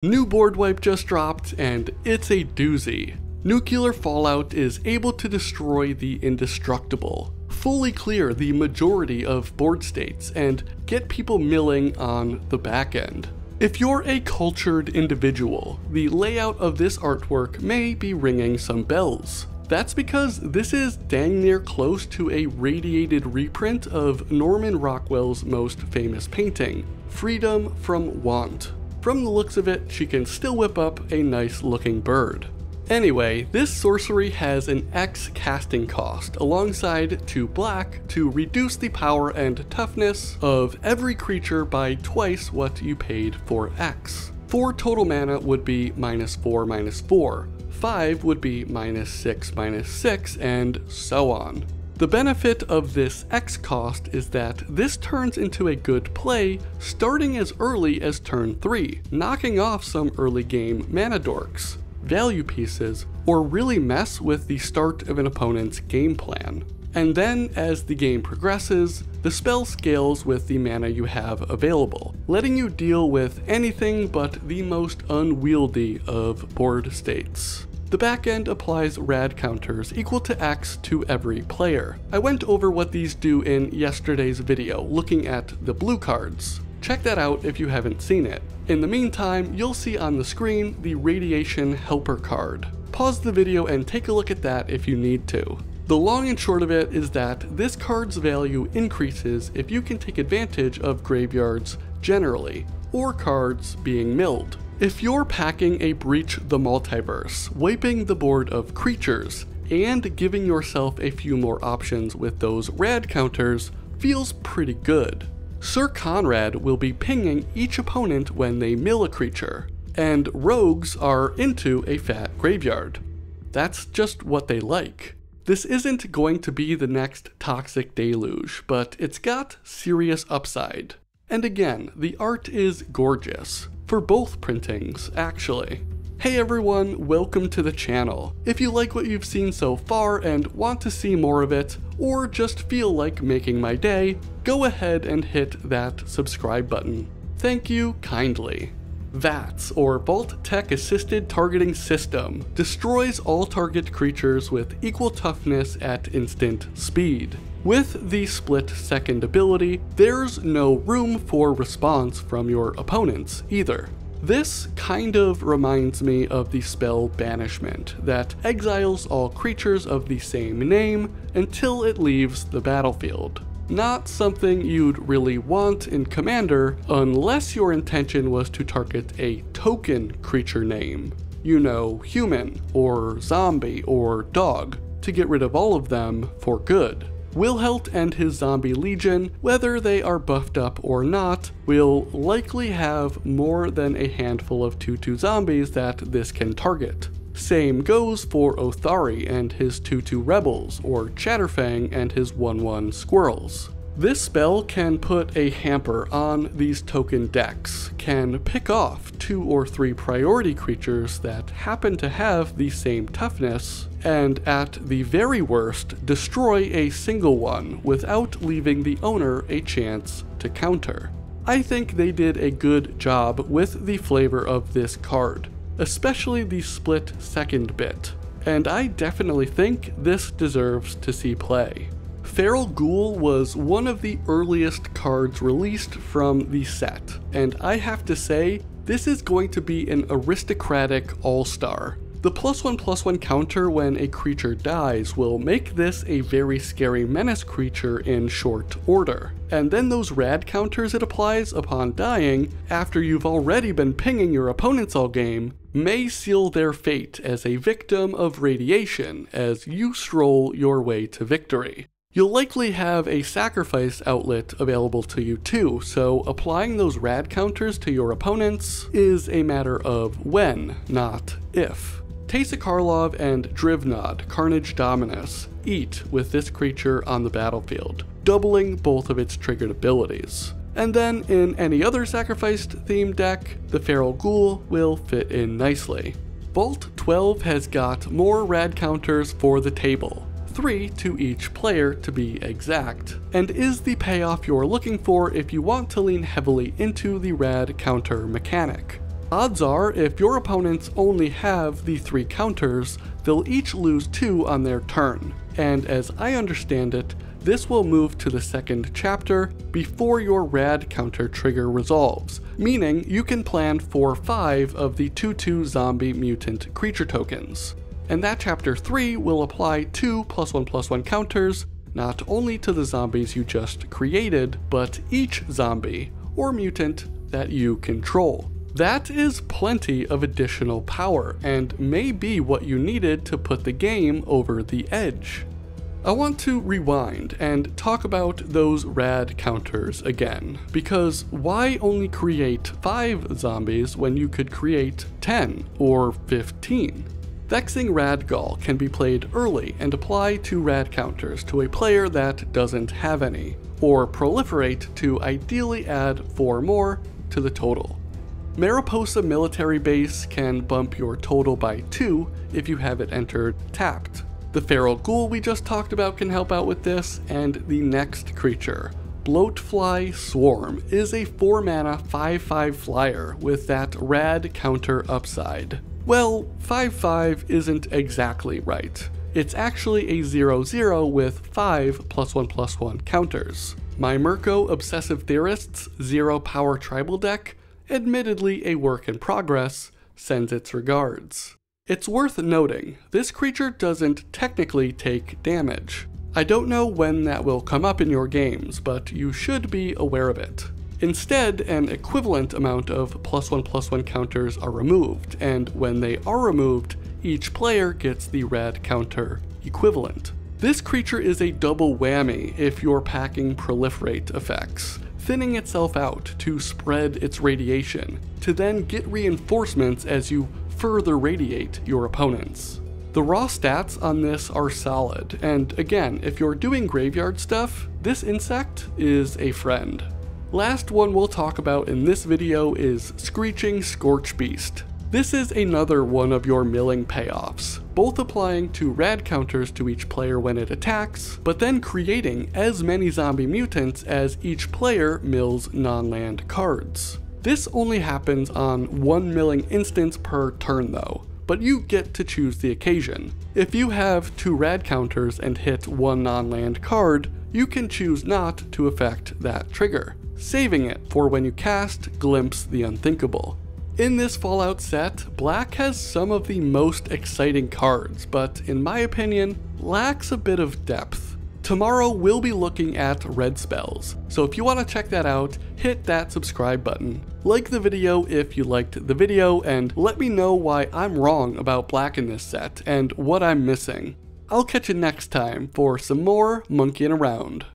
New board wipe just dropped, and it's a doozy. Nuclear Fallout is able to destroy the indestructible, fully clear the majority of board states, and get people milling on the back end. If you're a cultured individual, the layout of this artwork may be ringing some bells. That's because this is dang near close to a radiated reprint of Norman Rockwell's most famous painting, Freedom from Want. From the looks of it, she can still whip up a nice looking bird. Anyway, this sorcery has an X casting cost alongside 2 black to reduce the power and toughness of every creature by twice what you paid for X. 4 total mana would be -4/-4, 5 would be -6/-6, and so on. The benefit of this X cost is that this turns into a good play starting as early as turn 3, knocking off some early game mana dorks, value pieces, or really mess with the start of an opponent's game plan. And then, as the game progresses, the spell scales with the mana you have available, letting you deal with anything but the most unwieldy of board states. The back end applies rad counters equal to X to every player. I went over what these do in yesterday's video looking at the blue cards. Check that out if you haven't seen it. In the meantime, you'll see on the screen the Radiation Helper card. Pause the video and take a look at that if you need to. The long and short of it is that this card's value increases if you can take advantage of graveyards generally, or cards being milled. If you're packing a Breach the Multiverse, wiping the board of creatures, and giving yourself a few more options with those rad counters feels pretty good. Sir Conrad will be pinging each opponent when they mill a creature, and rogues are into a fat graveyard. That's just what they like. This isn't going to be the next Toxic Deluge, but it's got serious upside. And again, the art is gorgeous. For both printings, actually. Hey everyone, welcome to the channel. If you like what you've seen so far and want to see more of it, or just feel like making my day, go ahead and hit that subscribe button. Thank you kindly. v.a.t.s, or Vault-Tec Assisted Targeting System, destroys all target creatures with equal toughness at instant speed. With the split second ability, there's no room for response from your opponents either. This kind of reminds me of the spell Banishment, that exiles all creatures of the same name until it leaves the battlefield. Not something you'd really want in Commander unless your intention was to target a token creature name. You know, human, or zombie, or dog, to get rid of all of them for good. Wilhelt and his zombie legion, whether they are buffed up or not, will likely have more than a handful of 2/2 zombies that this can target. Same goes for Othari and his 2/2 rebels, or Chatterfang and his 1/1 squirrels. This spell can put a hamper on these token decks, can pick off 2 or 3 priority creatures that happen to have the same toughness, and at the very worst, destroy a single one without leaving the owner a chance to counter. I think they did a good job with the flavor of this card, especially the split second bit, and I definitely think this deserves to see play. Feral Ghoul was one of the earliest cards released from the set, and I have to say, this is going to be an aristocratic all-star. The +1/+1 counter when a creature dies will make this a very scary menace creature in short order. And then those rad counters it applies upon dying, after you've already been pinging your opponents all game, may seal their fate as a victim of radiation as you stroll your way to victory. You'll likely have a sacrifice outlet available to you too, so applying those rad counters to your opponents is a matter of when, not if. Teysa Karlov and Drivnod, Carnage Dominus, eat with this creature on the battlefield, doubling both of its triggered abilities. And then in any other sacrificed themed deck, the Feral Ghoul will fit in nicely. Vault 12 has got more rad counters for the table, 3 to each player to be exact, and is the payoff you're looking for if you want to lean heavily into the rad counter mechanic. Odds are, if your opponents only have the 3 counters, they'll each lose 2 on their turn, and as I understand it, this will move to the second chapter before your rad counter trigger resolves, meaning you can plan for 5 of the 2/2 zombie mutant creature tokens. And that chapter 3 will apply 2 +1/+1 counters, not only to the zombies you just created, but each zombie or mutant that you control. That is plenty of additional power, and may be what you needed to put the game over the edge. I want to rewind and talk about those rad counters again, because why only create 5 zombies when you could create 10 or 15? Vexing Rad Ghoul can be played early and apply 2 rad counters to a player that doesn't have any, or proliferate to ideally add 4 more to the total. Mariposa Military Base can bump your total by 2 if you have it entered tapped. The Feral Ghoul we just talked about can help out with this, and the next creature, Bloatfly Swarm, is a 4-mana 5/5 flyer with that rad counter upside. Well, 5/5 isn't exactly right. It's actually a 0/0 with 5 +1/+1 counters. My Mirko Obsessive Theorist's 0 power tribal deck, admittedly a work in progress, sends its regards. It's worth noting, this creature doesn't technically take damage. I don't know when that will come up in your games, but you should be aware of it. Instead, an equivalent amount of +1/+1 counters are removed, and when they are removed, each player gets the rad counter equivalent. This creature is a double whammy if you're packing proliferate effects, thinning itself out to spread its radiation, to then get reinforcements as you further radiate your opponents. The raw stats on this are solid, and again, if you're doing graveyard stuff, this insect is a friend. Last one we'll talk about in this video is Screeching Scorch Beast. This is another one of your milling payoffs, both applying 2 rad counters to each player when it attacks, but then creating as many zombie mutants as each player mills non-land cards. This only happens on 1 milling instance per turn though, but you get to choose the occasion. If you have 2 rad counters and hit 1 non-land card, you can choose not to affect that trigger, saving it for when you cast Glimpse the Unthinkable. In this Fallout set, Black has some of the most exciting cards, but in my opinion, lacks a bit of depth. Tomorrow we'll be looking at red spells, so if you want to check that out, hit that subscribe button. Like the video if you liked the video, and let me know why I'm wrong about Black in this set and what I'm missing. I'll catch you next time for some more monkeying around.